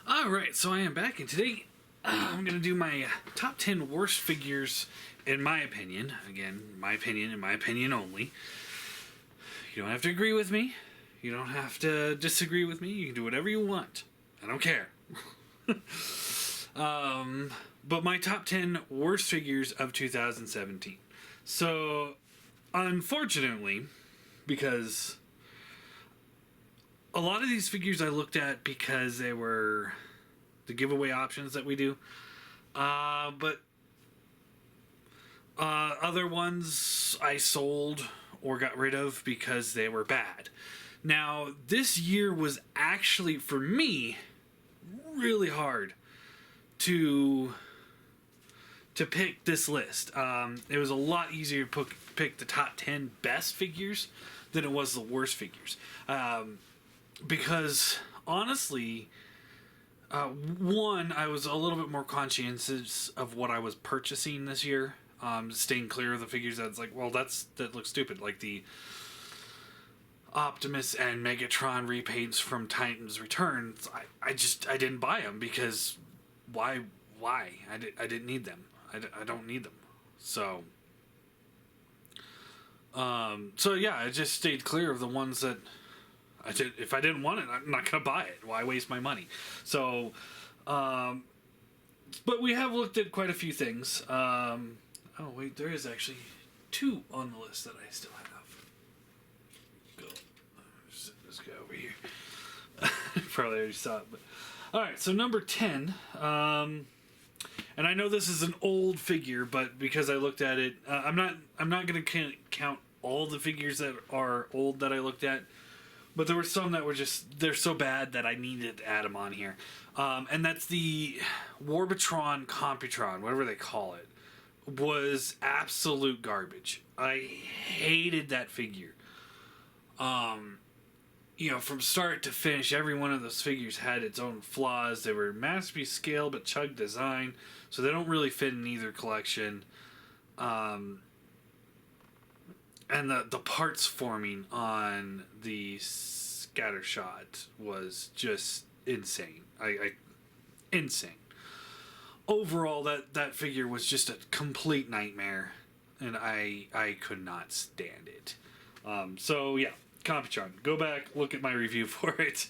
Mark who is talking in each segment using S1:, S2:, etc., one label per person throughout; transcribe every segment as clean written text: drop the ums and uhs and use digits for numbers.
S1: Alright, so I am back, and today I'm going to do my top 10 worst figures, in my opinion. Again, my opinion, and my opinion only. You don't have to agree with me. You don't have to disagree with me. You can do whatever you want. I don't care. But my top 10 worst figures of 2017. So, unfortunately, because a lot of these figures I looked at because they were the giveaway options that we do. But other ones I sold or got rid of because they were bad. Now, this year was actually, for me, really hard to pick this list. It was a lot easier to pick the top 10 best figures than it was the worst figures. Because, honestly, one, I was a little bit more conscientious of what I was purchasing this year. Staying clear of the figures that's like, well, that looks stupid. Like the Optimus and Megatron repaints from Titans Returns, I didn't buy them because why? I didn't need them. I don't need them. So yeah, I just stayed clear of the ones that I did. If I didn't want it, I'm not gonna buy it. Why waste my money? So, but we have looked at quite a few things. Oh wait, there is actually two on the list that I still have. Go. This guy over here. Probably already saw it, but all right. So number 10. And I know this is an old figure, but because I looked at it, I'm not going to count all the figures that are old that I looked at, but there were some that were they're so bad that I needed to add them on here. And that's the Warbotron Computron, whatever they call it, was absolute garbage. I hated that figure. From start to finish, every one of those figures had its own flaws. They were masterpiece scale, but chug design, so they don't really fit in either collection. And the parts forming on the Scattershot was just insane. Insane. Overall, that figure was just a complete nightmare, and I could not stand it. So yeah. Computron. Go back, look at my review for it.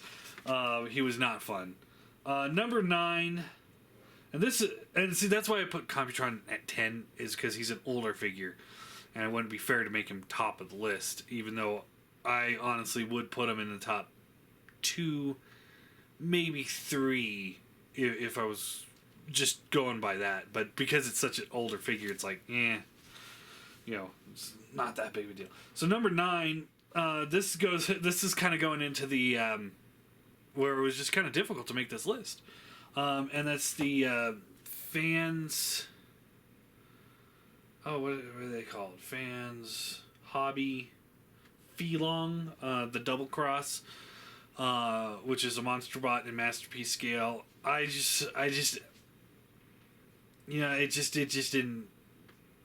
S1: He was not fun. Number 9, and see that's why I put Computron at 10 is because he's an older figure, and it wouldn't be fair to make him top of the list. Even though I honestly would put him in the top 2, maybe 3, if I was just going by that. But because it's such an older figure, it's like, it's not that big of a deal. So number 9. This is kind of going into the where it was just kind of difficult to make this list, and that's the fans. Oh, what are they called? Fans Hobby Felong, the Double Cross, which is a Monster Bot in masterpiece scale. It just didn't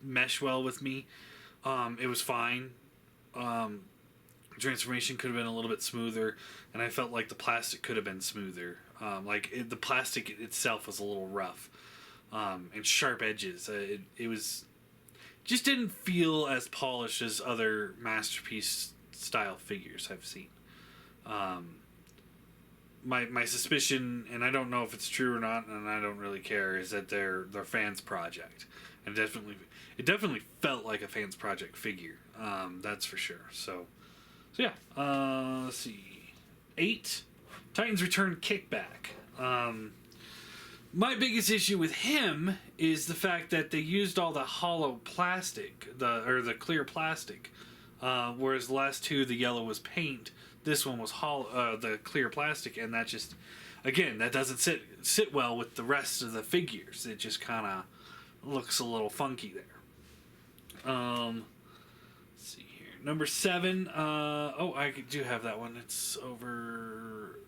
S1: mesh well with me. It was fine. Transformation could have been a little bit smoother, and I felt like the plastic could have been smoother. The plastic itself was a little rough, and sharp edges. It was just didn't feel as polished as other masterpiece style figures I've seen. My suspicion, and I don't know if it's true or not, and I don't really care, is that they're fans' project, and it definitely felt like a fans' project figure. That's for sure. So yeah, let's see. 8, Titans Return Kickback. My biggest issue with him is the fact that they used all the hollow plastic, the clear plastic, whereas the last two, the yellow was paint. This one was the clear plastic, and that just, again, that doesn't sit well with the rest of the figures. It just kind of looks a little funky there. Number 7, I do have that one. It's over.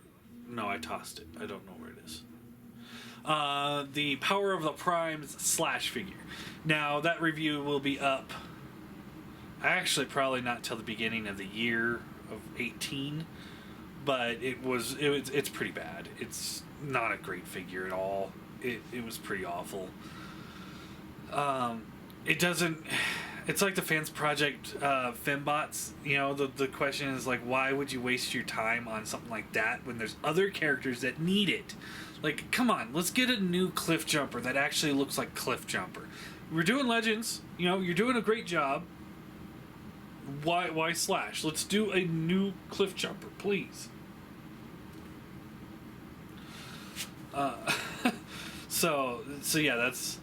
S1: No, I tossed it. I don't know where it is. The Power of the Primes Slash figure. Now, that review will be up, actually, probably not till the beginning of the year of 18. but it's pretty bad. It's not a great figure at all. It was pretty awful. It doesn't. It's like the Fans Project Fembots. You know, the question is like, why would you waste your time on something like that when there's other characters that need it? Like, come on, let's get a new Cliff Jumper that actually looks like Cliff Jumper. We're doing Legends. You know, you're doing a great job. Why slash? Let's do a new Cliff Jumper, please. So yeah, that's,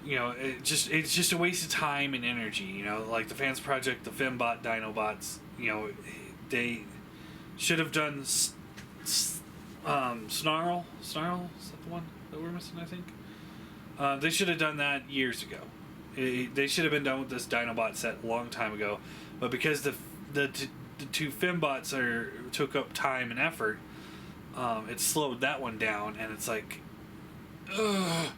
S1: you know, it's just a waste of time and energy. You know, like the Fans Project, the Fembot, Dinobots. You know, they should have done Snarl. Snarl, is that the one that we're missing? I think they should have done that years ago. They should have been done with this Dinobot set a long time ago, but because the two Fembots took up time and effort, it slowed that one down, and it's like, ugh.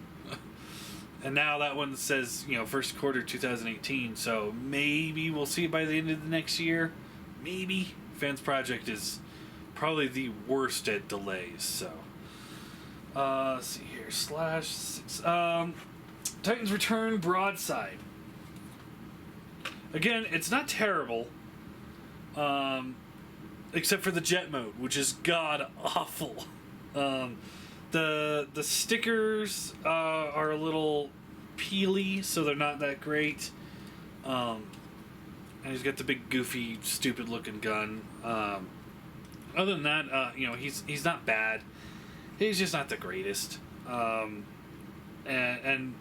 S1: And now that one says, you know, first quarter 2018, so maybe we'll see it by the end of the next year. Maybe. Fans Project is probably the worst at delays, so. Let's see here. /6. Titans Return Broadside. Again, it's not terrible. Except for the jet mode, which is god awful. The stickers are a little peely, so they're not that great. And he's got the big goofy, stupid looking gun. Other than that, you know, he's not bad. He's just not the greatest. And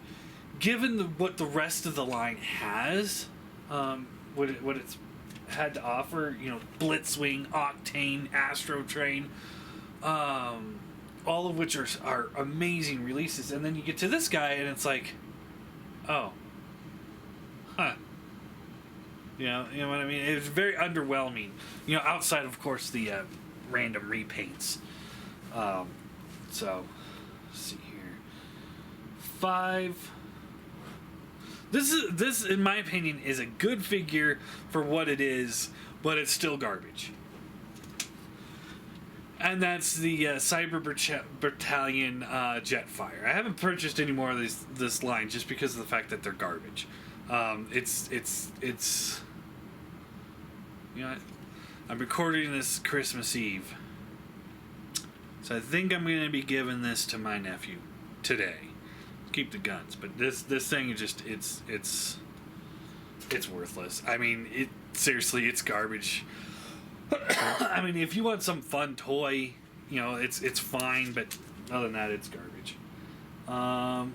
S1: given what the rest of the line has, what it's had to offer, you know, Blitzwing, Octane, Astro Train, all of which are amazing releases, and then you get to this guy and it's like, oh, huh. You know what I mean? It's very underwhelming. You know, outside of course the random repaints. So, let's see here. 5. This, in my opinion, is a good figure for what it is, but it's still garbage. And that's the Cyber Battalion Jetfire. I haven't purchased any more of this line just because of the fact that they're garbage. It's you know, I'm recording this Christmas Eve, so I think I'm going to be giving this to my nephew today. Keep the guns, but this thing is just it's worthless. I mean, seriously, it's garbage. I mean, if you want some fun toy, you know, it's fine, but other than that, it's garbage. Okay.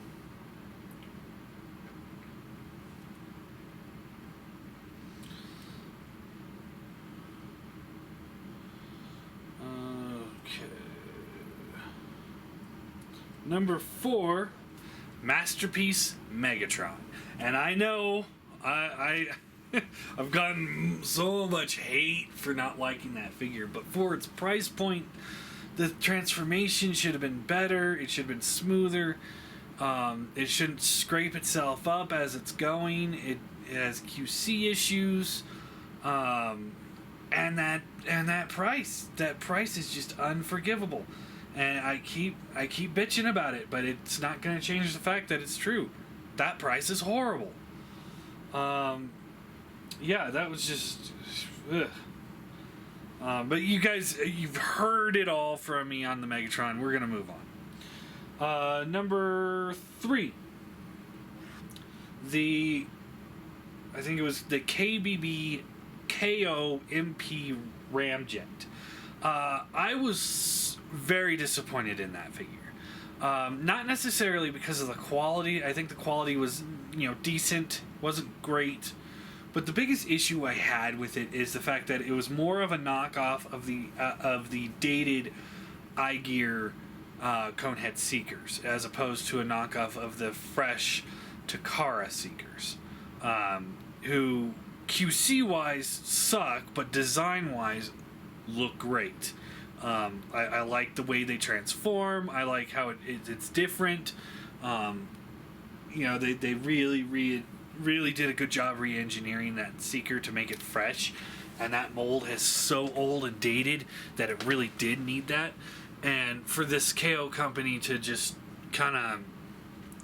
S1: Number 4, Masterpiece Megatron. And I know I've gotten so much hate for not liking that figure, but for its price point, the transformation should have been better. It should have been smoother. It shouldn't scrape itself up as it's going. It has QC issues, and that price is just unforgivable. And I keep bitching about it, but it's not going to change the fact that it's true. That price is horrible. Yeah, that was just, ugh. But you guys, you've heard it all from me on the Megatron. We're gonna move on. Number 3, I think it was the KBB KO MP Ramjet. I was very disappointed in that figure. Not necessarily because of the quality. I think the quality was, you know, decent, wasn't great. But the biggest issue I had with it is the fact that it was more of a knockoff of the dated iGear Conehead Seekers, as opposed to a knockoff of the fresh Takara Seekers, who QC-wise suck, but design-wise look great. I like the way they transform. I like how it's different. You know, they really did a good job re-engineering that Seeker to make it fresh, and that mold is so old and dated that it really did need that. And for this KO company to just kind of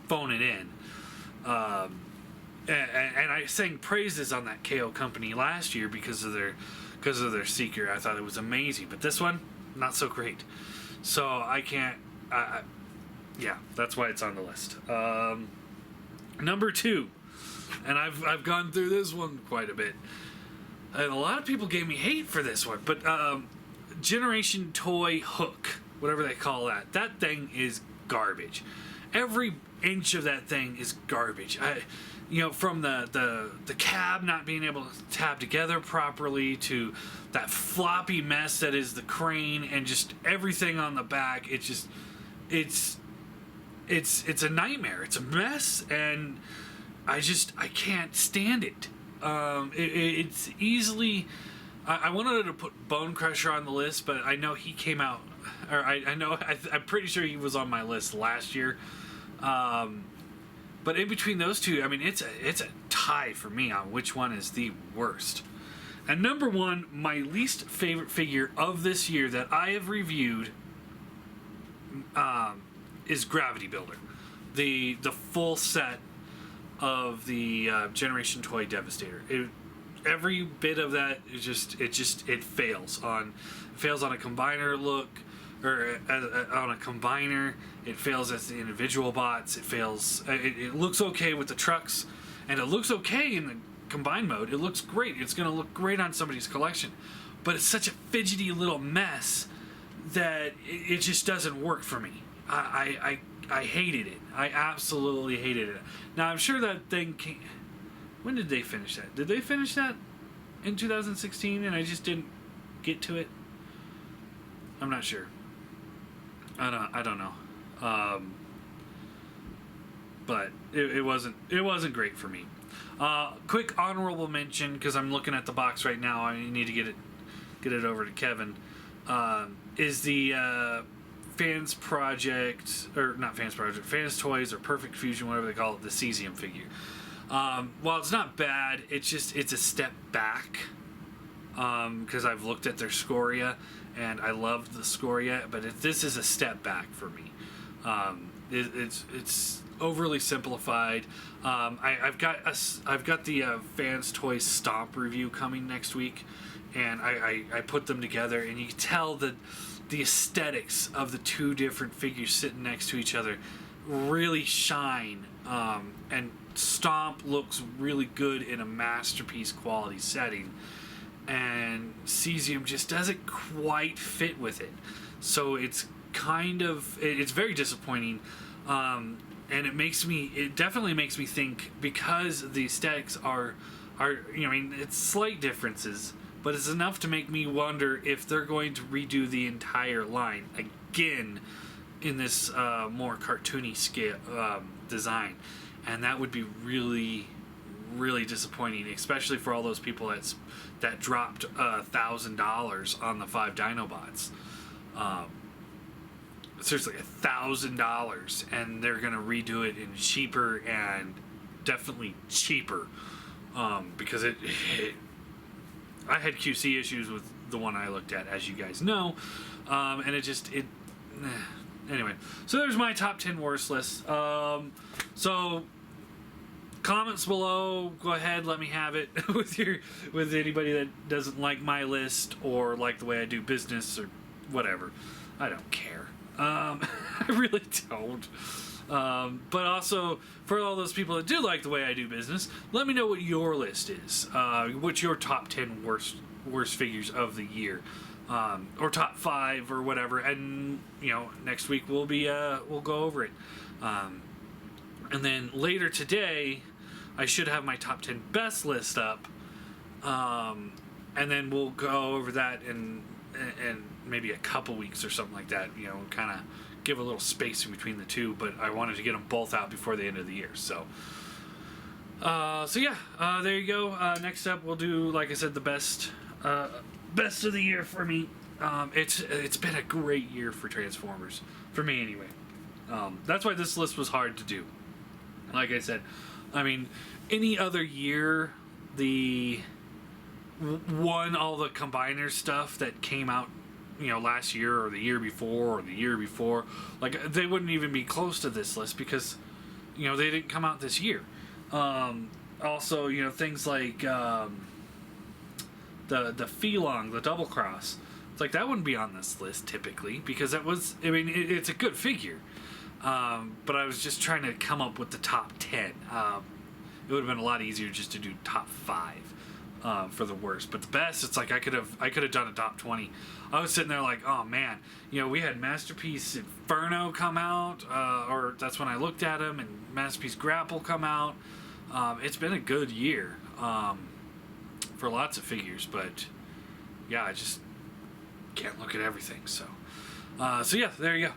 S1: phone it in, and I sang praises on that KO company last year because of their Seeker. I thought it was amazing, but this one, not so great. So I can't. Yeah, that's why it's on the list. Number 2, and I've gone through this one quite a bit, and a lot of people gave me hate for this one, but Generation Toy Hook, whatever they call that, that thing is garbage. Every inch of that thing is garbage. From the cab not being able to tab together properly to that floppy mess that is the crane and just everything on the back. It's a nightmare. It's a mess, and I can't stand it. It's easily. I wanted to put Bone Crusher on the list, but I know he came out, or I'm pretty sure he was on my list last year. But in between those two, I mean, it's a tie for me on which one is the worst. And number 1, my least favorite figure of this year that I have reviewed, is Gravity Builder, the full set of the Generation Toy Devastator. Every bit of that is it fails on a combiner look, or on a combiner. It fails as the individual bots. It fails. It looks okay with the trucks, and it looks okay in the combined mode. It looks great. It's going to look great on somebody's collection, but it's such a fidgety little mess that it just doesn't work for me. I hated it. I absolutely hated it. Now I'm sure that thing came. When did they finish that? Did they finish that in 2016 and I just didn't get to it? I'm not sure. I don't know. But it wasn't great for me. Quick honorable mention, because I'm looking at the box right now. I need to get it over to Kevin. Is the Fans Project, or not Fans Project, Fans Toys or Perfect Fusion, whatever they call it, the Cesium figure. While it's not bad, it's a step back. Because I've looked at their Scoria and I loved the Scoria, but this is a step back for me. It's overly simplified. I've got the Fans Toys Stomp review coming next week, and I put them together, and you can tell that the aesthetics of the two different figures sitting next to each other really shine, and Stomp looks really good in a masterpiece quality setting, and Cesium just doesn't quite fit with it. So it's very disappointing, and it definitely makes me think, because the aesthetics are it's slight differences, but it's enough to make me wonder if they're going to redo the entire line again in this more cartoony scale design, and that would be really, really disappointing, especially for all those people that dropped $1,000 on the 5 Dinobots. Seriously, $1,000, and they're gonna redo it in cheaper, and definitely cheaper, because I had QC issues with the one I looked at, as you guys know, and anyway. So there's my top 10 worst list. So comments below, go ahead, let me have it with anybody that doesn't like my list or like the way I do business or whatever. I don't care. I really don't. But also, for all those people that do like the way I do business, let me know what your list is. What's your top 10 worst figures of the year, or top 5 or whatever. And next week we'll go over it. And then later today, I should have my top 10 best list up. And then we'll go over that in maybe a couple weeks or something like that, kind of give a little space in between the two, but I wanted to get them both out before the end of the year. So there you go. Next up, we'll do, like I said, the best of the year for me. It's been a great year for Transformers, for me anyway. That's why this list was hard to do. Like I said, I mean, any other year, the won all the combiner stuff that came out, last year or the year before or the year before, like they wouldn't even be close to this list because, they didn't come out this year. Also, things like the Feelong, the Double Cross. It's like that wouldn't be on this list typically because that was. I mean, it's a good figure, but I was just trying to come up with the top 10. It would have been a lot easier just to do top 5 for the worst. But the best, it's like I could have done a top 20. I was sitting there like, oh man, we had Masterpiece Inferno come out, or that's when I looked at him, and Masterpiece Grapple come out. It's been a good year for lots of figures, but yeah, I just can't look at everything. So yeah, there you go.